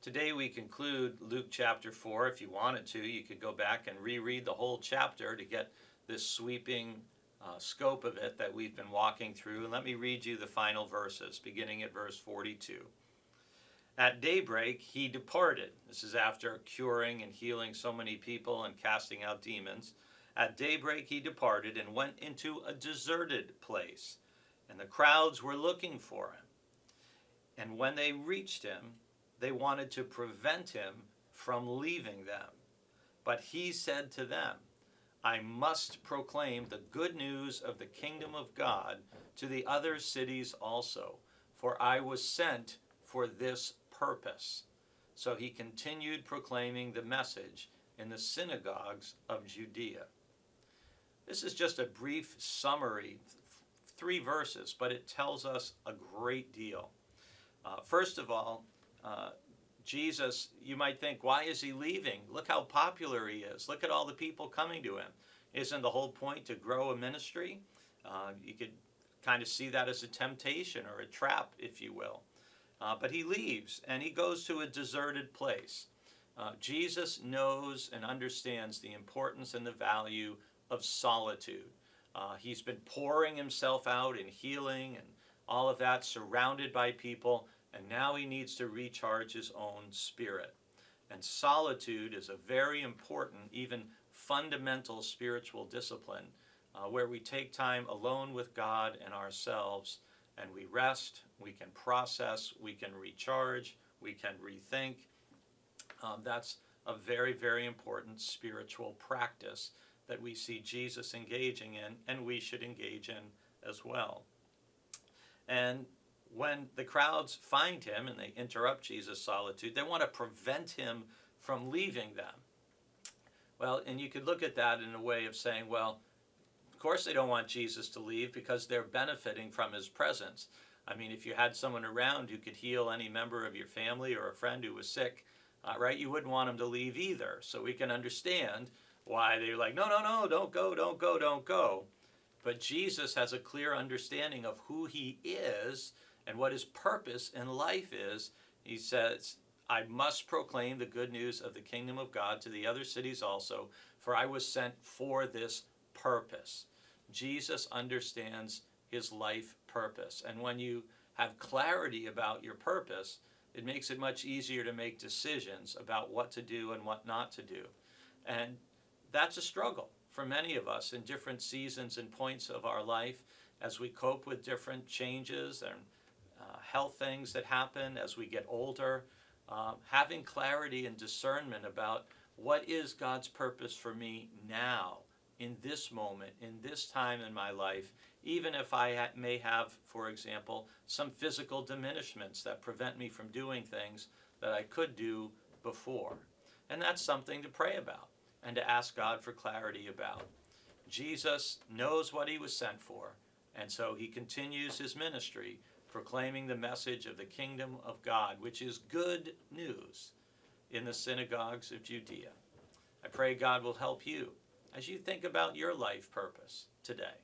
Today we conclude Luke chapter 4. If you wanted to, you could go back and reread the whole chapter to get this sweeping scope of it that we've been walking through. And let me read you the final verses, beginning at verse 42. At daybreak he departed. This is after curing and healing so many people and casting out demons. At daybreak he departed and went into a deserted place, and the crowds were looking for him. And when they reached him, they wanted to prevent him from leaving them. But he said to them, I must proclaim the good news of the kingdom of God to the other cities also, for I was sent for this purpose. So he continued proclaiming the message in the synagogues of Judea. This is just a brief summary, 3 verses, but it tells us a great deal. First of all, Jesus, you might think, why is he leaving? Look how popular he is. Look at all the people coming to him. Isn't the whole point to grow a ministry? You could kind of see that as a temptation or a trap, if you will. But he leaves and he goes to a deserted place. Jesus knows and understands the importance and the value of solitude. He's been pouring himself out in healing and all of that, surrounded by people, and now he needs to recharge his own spirit. And solitude is a very important, even fundamental spiritual discipline where we take time alone with God and ourselves, and we rest, we can process, we can recharge, we can rethink. That's a very, very important spiritual practice that we see Jesus engaging in, and we should engage in as well. And when the crowds find him and they interrupt Jesus' solitude, they want to prevent him from leaving them. Well, and you could look at that in a way of saying, well, of course they don't want Jesus to leave because they're benefiting from his presence. I mean, if you had someone around who could heal any member of your family or a friend who was sick, right, you wouldn't want him to leave either. So we can understand why they're like, no, don't go, don't go, don't go. But Jesus has a clear understanding of who he is and what his purpose in life is. He says, I must proclaim the good news of the kingdom of God to the other cities also, for I was sent for this purpose. Jesus understands his life purpose. And when you have clarity about your purpose, it makes it much easier to make decisions about what to do and what not to do. And that's a struggle for many of us in different seasons and points of our life as we cope with different changes and health things that happen as we get older. Having clarity and discernment about what is God's purpose for me now, in this moment, in this time in my life, even if I may have, for example, some physical diminishments that prevent me from doing things that I could do before. And that's something to pray about and to ask God for clarity about. Jesus knows what he was sent for, and so he continues his ministry proclaiming the message of the kingdom of God, which is good news, in the synagogues of Judea. I pray God will help you as you think about your life purpose today.